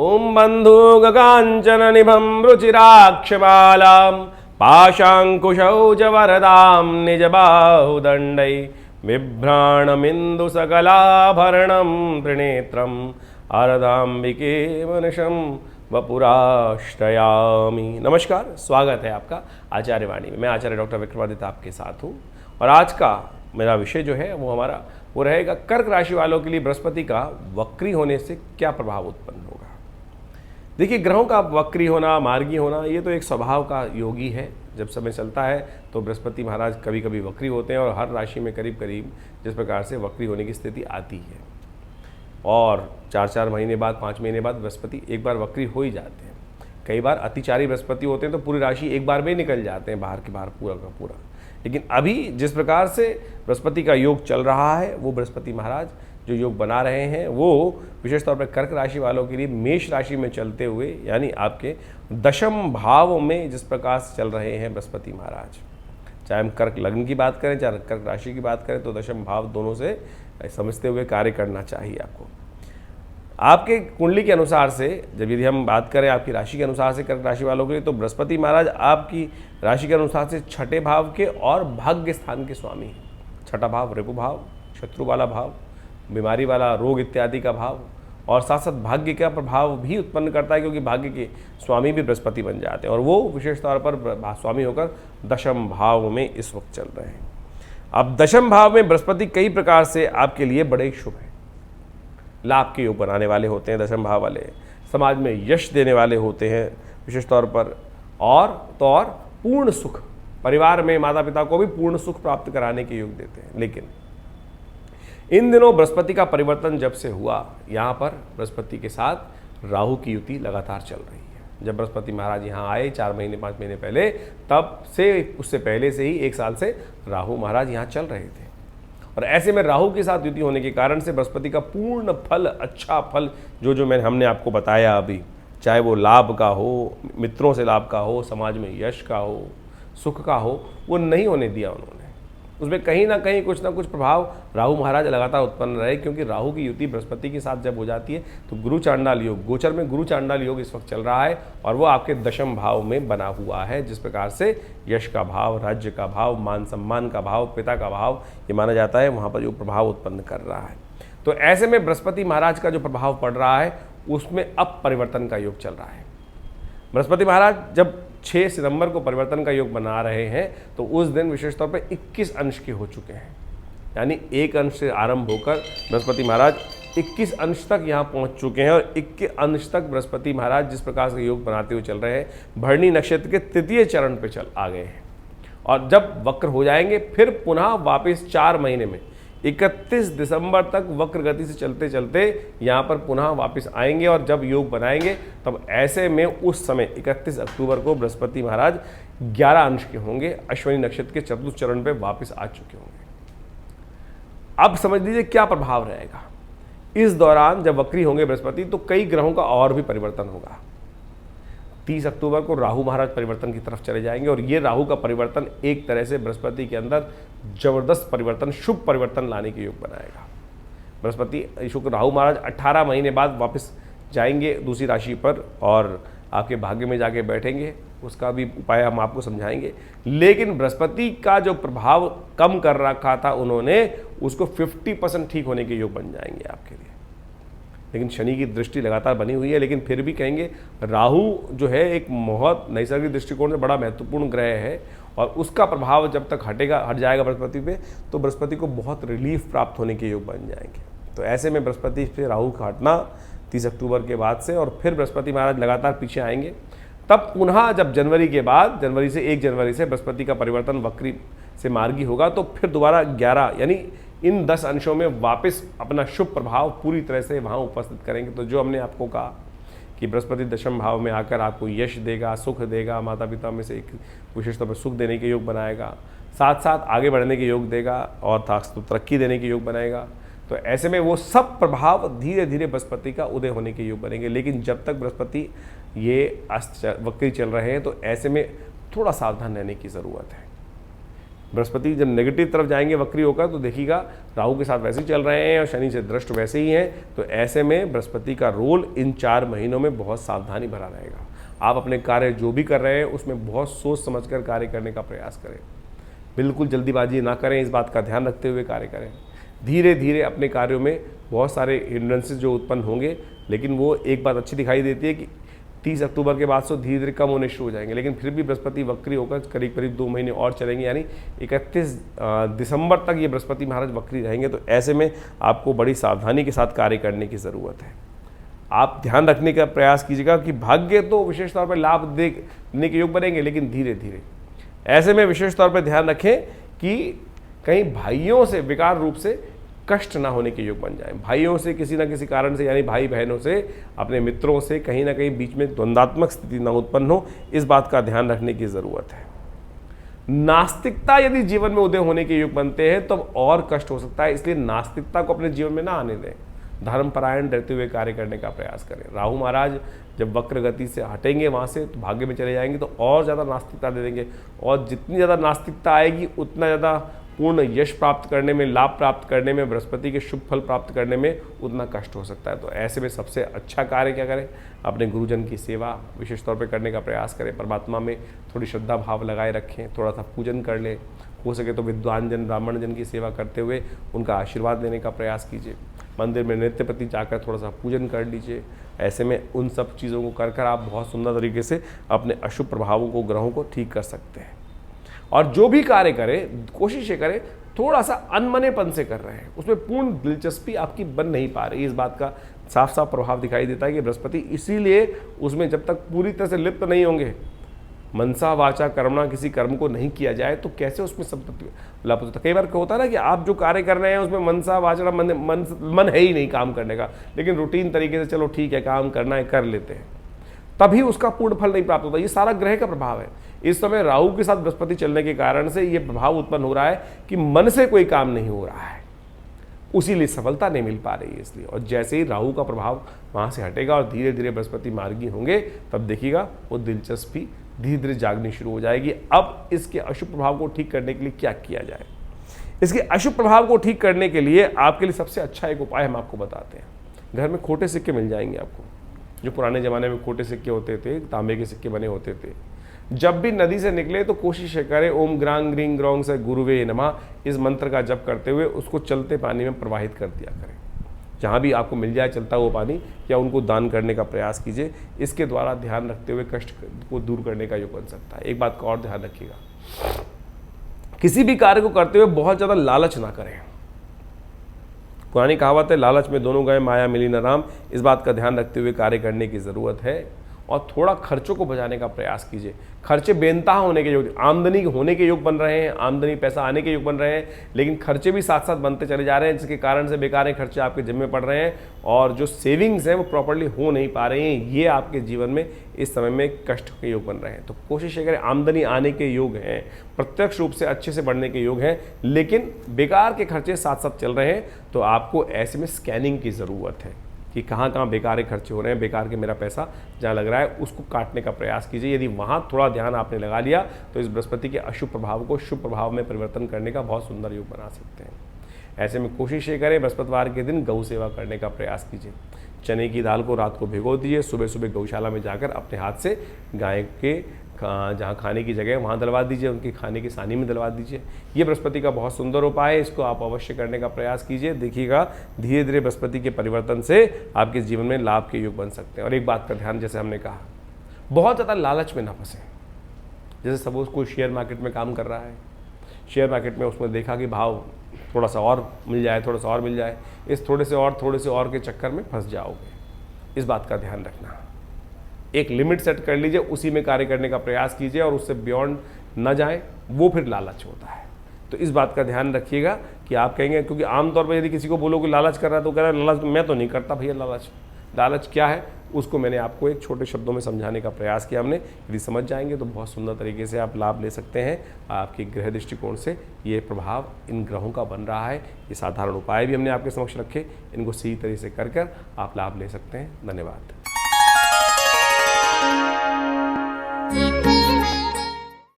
ओम बंधुकांचन निभं रुचिराक्षमालां पाशाङ्कुशौजवरदां निजबाहुदण्डै बिभ्राणमिन्दु सकलाभरणं त्रिनेत्रम् आरदाम्बिके मनशं वपुराश्रयामि। नमस्कार, स्वागत है आपका आचार्य वाणी में। मैं आचार्य डॉक्टर विक्रमादित्य आपके साथ हूँ और आज का मेरा विषय जो है वो रहेगा कर्क राशि वालों के लिए बृहस्पति का वक्री होने से क्या प्रभाव उत्पन्न होगा। देखिए, ग्रहों का वक्री होना, मार्गी होना, ये तो एक स्वभाव का योगी है। जब समय चलता है तो बृहस्पति महाराज कभी कभी वक्री होते हैं और हर राशि में करीब करीब जिस प्रकार से वक्री होने की स्थिति आती है और 4-4 महीने बाद, 5 महीने बाद बृहस्पति एक बार वक्री हो ही जाते हैं। कई बार अतिचारी बृहस्पति होते हैं तो पूरी राशि एक बार में निकल जाते हैं बाहर के बाहर पूरा का पूरा। लेकिन अभी जिस प्रकार से बृहस्पति का योग चल रहा है, वो बृहस्पति महाराज जो योग बना रहे हैं वो विशेष तौर पर कर्क राशि वालों के लिए मेष राशि में चलते हुए, यानी आपके दशम भाव में जिस प्रकार से चल रहे हैं बृहस्पति महाराज, चाहे हम कर्क लग्न की बात करें चाहे कर्क राशि की बात करें, तो दशम भाव दोनों से समझते हुए कार्य करना चाहिए आपको। आपके कुंडली के अनुसार से जब यदि हम बात करें आपकी राशि के अनुसार से कर्क राशि वालों के लिए, तो बृहस्पति महाराज आपकी राशि के अनुसार से छठे भाव के और भाग्य स्थान के स्वामी हैं। छठा भाव रिपु भाव, शत्रु वाला भाव, बीमारी वाला, रोग इत्यादि का भाव, और साथ साथ भाग्य का प्रभाव भी उत्पन्न करता है, क्योंकि भाग्य के स्वामी भी बृहस्पति बन जाते हैं और वो विशेष तौर पर स्वामी होकर दशम भाव में इस वक्त चल रहे हैं। अब दशम भाव में बृहस्पति कई प्रकार से आपके लिए बड़े शुभ हैं। लाभ के योग बनाने वाले होते हैं दशम भाव वाले, समाज में यश देने वाले होते हैं विशेष तौर पर, और पूर्ण सुख, परिवार में माता पिता को भी पूर्ण सुख प्राप्त कराने के योग देते हैं। लेकिन इन दिनों बृहस्पति का परिवर्तन जब से हुआ, यहाँ पर बृहस्पति के साथ राहु की युति लगातार चल रही है। जब बृहस्पति महाराज यहाँ आए 4 महीने 5 महीने पहले, तब से उससे पहले से ही 1 साल से राहु महाराज यहाँ चल रहे थे और ऐसे में राहु के साथ युति होने के कारण से बृहस्पति का पूर्ण फल, अच्छा फल जो हमने आपको बताया अभी, चाहे वो लाभ का हो, मित्रों से लाभ का हो, समाज में यश का हो, सुख का हो, वो नहीं होने दिया उन्होंने। उसमें कहीं ना कहीं कुछ ना कुछ प्रभाव राहु महाराज लगातार उत्पन्न रहे, क्योंकि राहु की युति बृहस्पति के साथ जब हो जाती है तो गुरु चांडाल योग, गोचर में गुरु चांडाल योग इस वक्त चल रहा है और वो आपके दशम भाव में बना हुआ है। जिस प्रकार से यश का भाव, राज्य का भाव, मान सम्मान का भाव, पिता का भाव ये माना जाता है, वहाँ पर जो प्रभाव उत्पन्न कर रहा है। तो ऐसे में बृहस्पति महाराज का जो प्रभाव पड़ रहा है उसमें अब परिवर्तन का योग चल रहा है। बृहस्पति महाराज जब 6 सितंबर को परिवर्तन का योग बना रहे हैं तो उस दिन विशेष तौर पर 21 अंश के हो चुके हैं, यानी 1 अंश से आरंभ होकर बृहस्पति महाराज 21 अंश तक यहाँ पहुँच चुके हैं और 21 अंश तक बृहस्पति महाराज जिस प्रकार से योग बनाते हुए चल रहे हैं, भरणी नक्षत्र के 3य चरण पे आ गए हैं और जब वक्र हो जाएंगे फिर पुनः वापस 4 महीने में 31 दिसंबर तक वक्र गति से चलते चलते यहाँ पर पुनः वापस आएंगे और जब योग बनाएंगे तब ऐसे में उस समय 31 अक्टूबर को बृहस्पति महाराज 11 अंश के होंगे, अश्विनी नक्षत्र के 4th चरण पे वापस आ चुके होंगे। अब समझ लीजिए क्या प्रभाव रहेगा इस दौरान। जब वक्री होंगे बृहस्पति तो कई ग्रहों का और भी परिवर्तन होगा। 30 अक्टूबर को राहु महाराज परिवर्तन की तरफ चले जाएंगे और ये राहु का परिवर्तन एक तरह से बृहस्पति के अंदर जबरदस्त परिवर्तन, शुभ परिवर्तन लाने के योग बनाएगा। बृहस्पति शुक्र राहु महाराज 18 महीने बाद वापस जाएंगे दूसरी राशि पर और आपके भाग्य में जाके बैठेंगे, उसका भी उपाय हम आपको समझाएंगे। लेकिन बृहस्पति का जो प्रभाव कम कर रखा था उन्होंने, उसको 50% ठीक होने के योग बन जाएंगे आपके लिए। लेकिन शनि की दृष्टि लगातार बनी हुई है, लेकिन फिर भी कहेंगे राहु जो है एक बहुत नैसर्गिक दृष्टिकोण से बड़ा महत्वपूर्ण ग्रह है और उसका प्रभाव जब तक हट जाएगा बृहस्पति पे तो बृहस्पति को बहुत रिलीफ प्राप्त होने के योग बन जाएंगे। तो ऐसे में बृहस्पति से राहु का हटना 30 अक्टूबर के बाद से, और फिर बृहस्पति महाराज लगातार पीछे आएंगे। तब पुनः जब जनवरी के बाद, जनवरी से 1 जनवरी से बृहस्पति का परिवर्तन वक्री से मार्गी होगा तो फिर दोबारा 11 यानी इन 10 अंशों में वापस अपना शुभ प्रभाव पूरी तरह से वहाँ उपस्थित करेंगे। तो जो हमने आपको कहा कि बृहस्पति दशम भाव में आकर आपको यश देगा, सुख देगा, माता पिता में से एक विशेष तौर पर सुख देने के योग बनाएगा, साथ साथ आगे बढ़ने के योग देगा और तरक्की देने के योग बनाएगा। तो ऐसे में वो सब प्रभाव धीरे धीरे बृहस्पति का उदय होने के योग बनेंगे। लेकिन जब तक बृहस्पति ये वक्री चल रहे हैं तो ऐसे में थोड़ा सावधान रहने की ज़रूरत है। बृहस्पति जब नेगेटिव तरफ जाएंगे वक्री होकर तो देखिएगा राहु के साथ वैसे ही चल रहे हैं और शनि से दृष्ट वैसे ही हैं, तो ऐसे में बृहस्पति का रोल इन 4 महीनों में बहुत सावधानी भरा रहेगा। आप अपने कार्य जो भी कर रहे हैं उसमें बहुत सोच समझकर कार्य करने का प्रयास करें, बिल्कुल जल्दीबाजी ना करें, इस बात का ध्यान रखते हुए कार्य करें। धीरे धीरे अपने कार्यों में बहुत सारे हिंड्रेंसेस जो उत्पन्न होंगे, लेकिन वो एक बात अच्छी दिखाई देती है कि 30 अक्टूबर के बाद से धीरे धीरे कम होने शुरू हो जाएंगे, लेकिन फिर भी बृहस्पति वक्री होकर करीब करीब 2 महीने और चलेंगे, यानी 31 दिसंबर तक ये बृहस्पति महाराज वक्री रहेंगे। तो ऐसे में आपको बड़ी सावधानी के साथ कार्य करने की ज़रूरत है। आप ध्यान रखने का प्रयास कीजिएगा कि भाग्य तो विशेष तौर पर लाभ देने के योग बनेंगे, लेकिन धीरे धीरे। ऐसे में विशेष तौर पर ध्यान रखें कि कहीं भाइयों से विकार रूप से कष्ट ना होने के योग बन जाए। भाइयों से किसी ना किसी कारण से, यानी भाई बहनों से, अपने मित्रों से कहीं ना कहीं बीच में द्वंद्वात्मक स्थिति ना उत्पन्न हो, इस बात का ध्यान रखने की ज़रूरत है। नास्तिकता यदि जीवन में उदय होने के योग बनते हैं तब तो और कष्ट हो सकता है, इसलिए नास्तिकता को अपने जीवन में ना आने दें। धर्मपरायण रहते हुए कार्य करने का प्रयास करें। राहु महाराज जब वक्र गति से हटेंगे वहाँ से तो भाग्य में चले जाएंगे, तो और ज़्यादा नास्तिकता दे देंगे, और जितनी ज़्यादा नास्तिकता आएगी उतना ज़्यादा पूर्ण यश प्राप्त करने में, लाभ प्राप्त करने में, बृहस्पति के शुभ फल प्राप्त करने में उतना कष्ट हो सकता है। तो ऐसे में सबसे अच्छा कार्य क्या करें? अपने गुरुजन की सेवा विशेष तौर पर करने का प्रयास करें। परमात्मा में थोड़ी श्रद्धा भाव लगाए रखें, थोड़ा सा पूजन कर लें, हो सके तो विद्वान जन, ब्राह्मण जन की सेवा करते हुए उनका आशीर्वाद लेने का प्रयास कीजिए। मंदिर में नित्य प्रति जाकर थोड़ा सा पूजन कर लीजिए। ऐसे में उन सब चीज़ों को कर आप बहुत सुंदर तरीके से अपने अशुभ प्रभावों को, ग्रहों को ठीक कर सकते हैं। और जो भी कार्य करें कोशिश ये करें थोड़ा सा अनमनेपन से कर रहे हैं, उसमें पूर्ण दिलचस्पी आपकी बन नहीं पा रही। इस बात का साफ साफ प्रभाव दिखाई देता है कि बृहस्पति इसीलिए उसमें जब तक पूरी तरह से लिप्त नहीं होंगे, मनसा वाचा कर्मणा, किसी कर्म को नहीं किया जाए तो कैसे उसमें संपत्ति लाभ होता है। कई बार क्या होता है ना कि आप जो कार्य कर रहे हैं उसमें मनसा वाचा मन है ही नहीं काम करने का, लेकिन रूटीन तरीके से चलो ठीक है काम करना है कर लेते हैं, तभी उसका पूर्ण फल नहीं प्राप्त होता। ये सारा ग्रह का प्रभाव है। इस समय राहु के साथ बृहस्पति चलने के कारण से ये प्रभाव उत्पन्न हो रहा है कि मन से कोई काम नहीं हो रहा है, उसीलिए सफलता नहीं मिल पा रही है इसलिए। और जैसे ही राहु का प्रभाव वहाँ से हटेगा और धीरे धीरे बृहस्पति मार्गी होंगे, तब देखिएगा वो दिलचस्पी धीरे धीरे जागनी शुरू हो जाएगी। अब इसके अशुभ प्रभाव को ठीक करने के लिए क्या किया जाए? इसके अशुभ प्रभाव को ठीक करने के लिए आपके लिए सबसे अच्छा एक उपाय हम आपको बताते हैं। घर में खोटे सिक्के मिल जाएंगे आपको, जो पुराने ज़माने में खोटे सिक्के होते थे, तांबे के सिक्के बने होते थे। जब भी नदी से निकले तो कोशिश करें ओम ग्रांग ग्रींग ग्रोंग से गुरुवे नमः इस मंत्र का जप करते हुए उसको चलते पानी में प्रवाहित कर दिया करें। जहाँ भी आपको मिल जाए चलता हुआ पानी, या उनको दान करने का प्रयास कीजिए। इसके द्वारा ध्यान रखते हुए कष्ट को दूर करने का योग बन सकता है। एक बात का और ध्यान रखिएगा, किसी भी कार्य को करते हुए बहुत ज़्यादा लालच ना करें। पुरानी कहावत है, लालच में दोनों गए माया मिली न राम। इस बात का ध्यान रखते हुए कार्य करने की ज़रूरत है। और थोड़ा खर्चों को बचाने का प्रयास कीजिए। खर्चे बेनतहा होने के योग, आमदनी होने के योग बन रहे हैं, आमदनी पैसा आने के योग बन रहे हैं, लेकिन खर्चे भी साथ साथ बनते चले जा रहे हैं, जिसके कारण से बेकार खर्चे आपके जिम्मे पड़ रहे हैं और जो सेविंग्स हैं वो प्रॉपर्ली हो नहीं पा रही हैं। ये आपके जीवन में इस समय में कष्ट के योग बन रहे हैं। तो कोशिश करें, आमदनी आने के योग हैं, प्रत्यक्ष रूप से अच्छे से बढ़ने के योग हैं, लेकिन बेकार के खर्चे साथ साथ चल रहे हैं। तो आपको ऐसे में स्कैनिंग की ज़रूरत है कि कहाँ कहाँ बेकार खर्चे हो रहे हैं, बेकार के मेरा पैसा जहाँ लग रहा है उसको काटने का प्रयास कीजिए। यदि वहाँ थोड़ा ध्यान आपने लगा लिया तो इस बृहस्पति के अशुभ प्रभाव को शुभ प्रभाव में परिवर्तन करने का बहुत सुंदर योग बना सकते हैं। ऐसे में कोशिश ये करें, बृहस्पतिवार के दिन गौ सेवा करने का प्रयास कीजिए। चने की दाल को रात को भिगो दीजिए, सुबह सुबह गौशाला में जाकर अपने हाथ से गाय के जहाँ खाने की जगह है वहाँ डलवा दीजिए, उनकी खाने की सानी में डलवा दीजिए। ये बृहस्पति का बहुत सुंदर उपाय है, इसको आप अवश्य करने का प्रयास कीजिए। देखिएगा धीरे धीरे बृहस्पति के परिवर्तन से आपके जीवन में लाभ के योग बन सकते हैं। और एक बात का ध्यान, जैसे हमने कहा, बहुत ज़्यादा लालच में ना फंसे। जैसे सपोज कोई शेयर मार्केट में काम कर रहा है, शेयर मार्केट में उसमें देखा कि भाव थोड़ा सा और मिल जाए, थोड़ा सा और मिल जाए, इस थोड़े से और के चक्कर में फंस जाओगे। इस बात का ध्यान रखना। एक लिमिट सेट कर लीजिए, उसी में कार्य करने का प्रयास कीजिए और उससे बियॉन्ड न जाए, वो फिर लालच होता है। तो इस बात का ध्यान रखिएगा कि आप कहेंगे, क्योंकि आमतौर पर यदि किसी को बोलो कि लालच कर रहा है तो कह रहा है लालच मैं तो नहीं करता भैया। लालच क्या है उसको मैंने आपको एक छोटे शब्दों में समझाने का प्रयास किया हमने। यदि समझ जाएंगे तो बहुत सुंदर तरीके से आप लाभ ले सकते हैं। आपके ग्रह दृष्टिकोण से ये प्रभाव इन ग्रहों का बन रहा है। ये साधारण उपाय भी हमने आपके समक्ष रखे, इनको सही तरीके से कर आप लाभ ले सकते हैं। धन्यवाद।